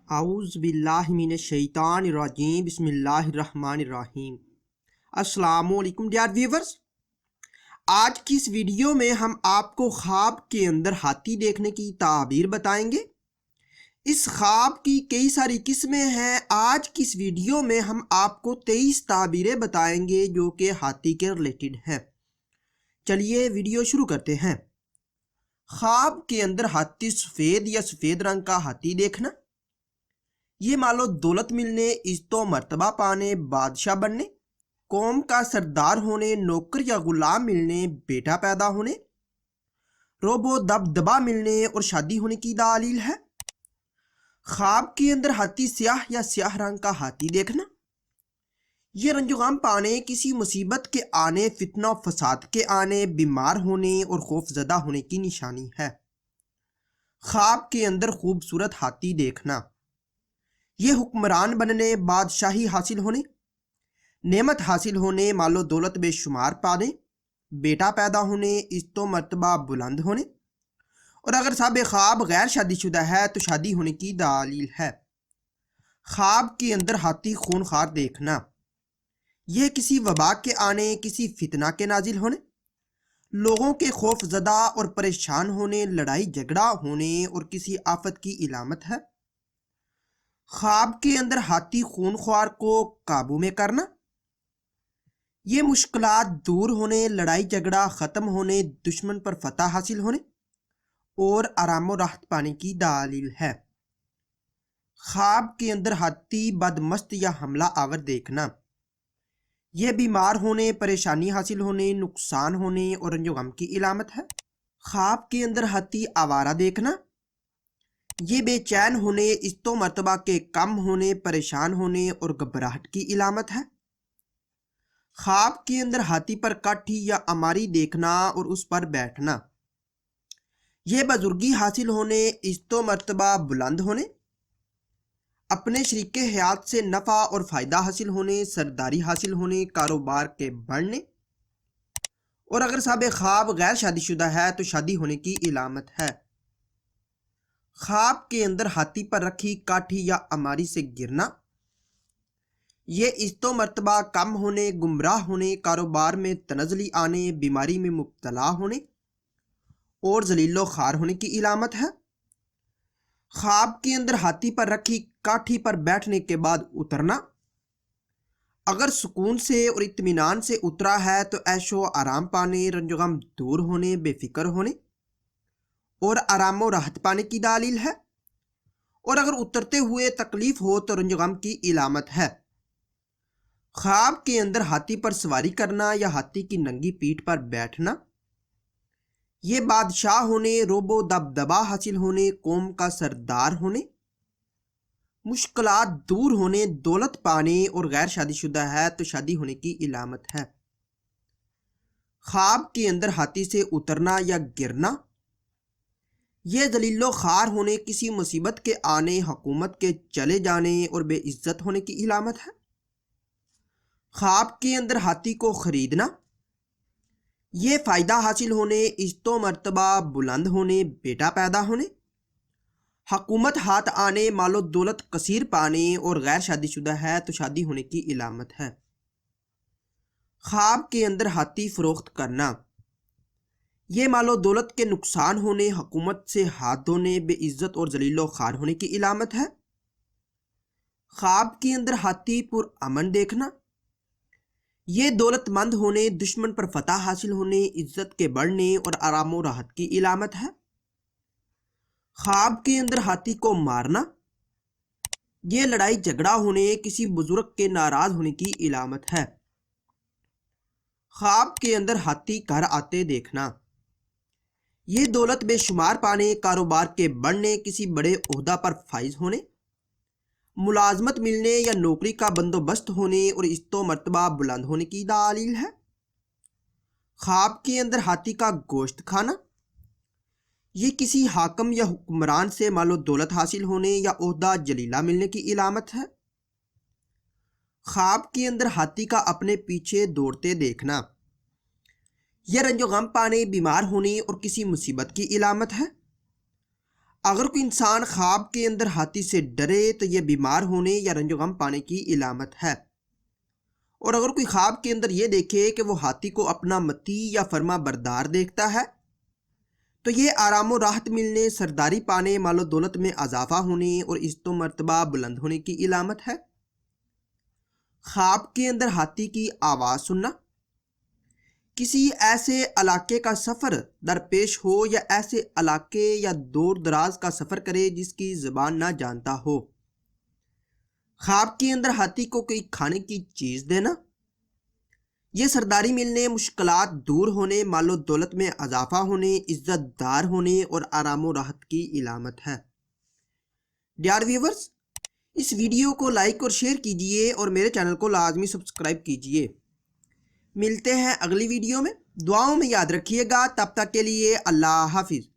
اعوذ باللہ من الشیطان الرجیم بسم اللہ الرحمن الرحیم۔ السلام علیکم ڈیئر ویورز، آج کی اس ویڈیو میں ہم آپ کو خواب کے اندر ہاتھی دیکھنے کی تعبیر بتائیں گے۔ اس خواب کی کئی ساری قسمیں ہیں۔ آج کی اس ویڈیو میں ہم آپ کو 23 تعبیریں بتائیں گے جو کہ ہاتھی کے ریلیٹڈ ہیں۔ چلیے ویڈیو شروع کرتے ہیں۔ خواب کے اندر ہاتھی سفید یا سفید رنگ کا ہاتھی دیکھنا، یہ مال و دولت ملنے، عزت و مرتبہ پانے، بادشاہ بننے، قوم کا سردار ہونے، نوکر یا غلام ملنے، بیٹا پیدا ہونے، روب و دبدبہ ملنے اور شادی ہونے کی دلیل ہے۔ خواب کے اندر ہاتھی سیاہ یا سیاہ رنگ کا ہاتھی دیکھنا، یہ رنج و غم پانے، کسی مصیبت کے آنے، فتنہ و فساد کے آنے، بیمار ہونے اور خوف زدہ ہونے کی نشانی ہے۔ خواب کے اندر خوبصورت ہاتھی دیکھنا، یہ حکمران بننے، بادشاہی حاصل ہونے، نعمت حاصل ہونے، مال و دولت بے شمار پانے، بیٹا پیدا ہونے، عزت و مرتبہ بلند ہونے، اور اگر صاحب خواب غیر شادی شدہ ہے تو شادی ہونے کی دلیل ہے۔ خواب کے اندر ہاتھی خونخوار دیکھنا، یہ کسی وبا کے آنے، کسی فتنہ کے نازل ہونے، لوگوں کے خوف زدہ اور پریشان ہونے، لڑائی جھگڑا ہونے اور کسی آفت کی علامت ہے۔ خواب کے اندر ہاتھی خونخوار کو قابو میں کرنا، یہ مشکلات دور ہونے، لڑائی جھگڑا ختم ہونے، دشمن پر فتح حاصل ہونے اور آرام و راحت پانے کی دلیل ہے۔ خواب کے اندر ہاتھی بدمست یا حملہ آور دیکھنا، یہ بیمار ہونے، پریشانی حاصل ہونے، نقصان ہونے اور رنج و غم کی علامت ہے۔ خواب کے اندر ہاتھی آوارہ دیکھنا، یہ بے چین ہونے، عزت و مرتبہ کے کم ہونے، پریشان ہونے اور گھبراہٹ کی علامت ہے۔ خواب کے اندر ہاتھی پر کاٹھی یا اماری دیکھنا اور اس پر بیٹھنا، یہ بزرگی حاصل ہونے، عزت و مرتبہ بلند ہونے، اپنے شریک حیات سے نفع اور فائدہ حاصل ہونے، سرداری حاصل ہونے، کاروبار کے بڑھنے، اور اگر صاحب خواب غیر شادی شدہ ہے تو شادی ہونے کی علامت ہے۔ خواب کے اندر ہاتھی پر رکھی کاٹھی یا اماری سے گرنا، یہ عزت و مرتبہ کم ہونے، گمراہ ہونے، کاروبار میں تنزلی آنے، بیماری میں مبتلا ہونے اور ذلیل و خوار ہونے کی علامت ہے۔ خواب کے اندر ہاتھی پر رکھی کاٹھی پر بیٹھنے کے بعد اترنا، اگر سکون سے اور اطمینان سے اترا ہے تو عیش و آرام پانے، رنج و غم دور ہونے، بے فکر ہونے اور آرام و راحت پانے کی دلیل ہے، اور اگر اترتے ہوئے تکلیف ہو تو رنج و غم کی علامت ہے۔ خواب کے اندر ہاتھی پر سواری کرنا یا ہاتھی کی ننگی پیٹھ پر بیٹھنا، یہ بادشاہ ہونے، روب و دبدبہ حاصل ہونے، قوم کا سردار ہونے، مشکلات دور ہونے، دولت پانے اور غیر شادی شدہ ہے تو شادی ہونے کی علامت ہے۔ خواب کے اندر ہاتھی سے اترنا یا گرنا، یہ ذلیل و خوار ہونے، کسی مصیبت کے آنے، حکومت کے چلے جانے اور بے عزت ہونے کی علامت ہے۔ خواب کے اندر ہاتھی کو خریدنا، یہ فائدہ حاصل ہونے، عزت و مرتبہ بلند ہونے، بیٹا پیدا ہونے، حکومت ہاتھ آنے، مال و دولت کثیر پانے اور غیر شادی شدہ ہے تو شادی ہونے کی علامت ہے۔ خواب کے اندر ہاتھی فروخت کرنا، یہ مال و دولت کے نقصان ہونے، حکومت سے ہاتھ دھونے، بے عزت اور ذلیل و خوار ہونے کی علامت ہے۔ خواب کے اندر ہاتھی پر امن دیکھنا، یہ دولت مند ہونے، دشمن پر فتح حاصل ہونے، عزت کے بڑھنے اور آرام و راحت کی علامت ہے۔ خواب کے اندر ہاتھی کو مارنا، یہ لڑائی جھگڑا ہونے، کسی بزرگ کے ناراض ہونے کی علامت ہے۔ خواب کے اندر ہاتھی گھر آتے دیکھنا، یہ دولت بے شمار پانے، کاروبار کے بڑھنے، کسی بڑے عہدہ پر فائز ہونے، ملازمت ملنے یا نوکری کا بندوبست ہونے اور عزت و مرتبہ بلند ہونے کی دلیل ہے۔ خواب کے اندر ہاتھی کا گوشت کھانا، یہ کسی حاکم یا حکمران سے مال و دولت حاصل ہونے یا عہدہ جلیلہ ملنے کی علامت ہے۔ خواب کے اندر ہاتھی کا اپنے پیچھے دوڑتے دیکھنا، یہ رنج و غم پانے، بیمار ہونے اور کسی مصیبت کی علامت ہے۔ اگر کوئی انسان خواب کے اندر ہاتھی سے ڈرے تو یہ بیمار ہونے یا رنج و غم پانے کی علامت ہے، اور اگر کوئی خواب کے اندر یہ دیکھے کہ وہ ہاتھی کو اپنا مطیع یا فرما بردار دیکھتا ہے تو یہ آرام و راحت ملنے، سرداری پانے، مال و دولت میں اضافہ ہونے اور عزت و مرتبہ بلند ہونے کی علامت ہے۔ خواب کے اندر ہاتھی کی آواز سننا، کسی ایسے علاقے کا سفر درپیش ہو یا ایسے علاقے یا دور دراز کا سفر کرے جس کی زبان نہ جانتا ہو۔ خواب کے اندر ہاتھی کو کوئی کھانے کی چیز دینا، یہ سرداری ملنے، مشکلات دور ہونے، مال و دولت میں اضافہ ہونے، عزت دار ہونے اور آرام و راحت کی علامت ہے۔ ڈیئر ویورز، اس ویڈیو کو لائک اور شیئر کیجئے اور میرے چینل کو لازمی سبسکرائب کیجئے۔ ملتے ہیں اگلی ویڈیو میں، دعاؤں میں یاد رکھیے گا، تب تک کے لیے اللہ حافظ۔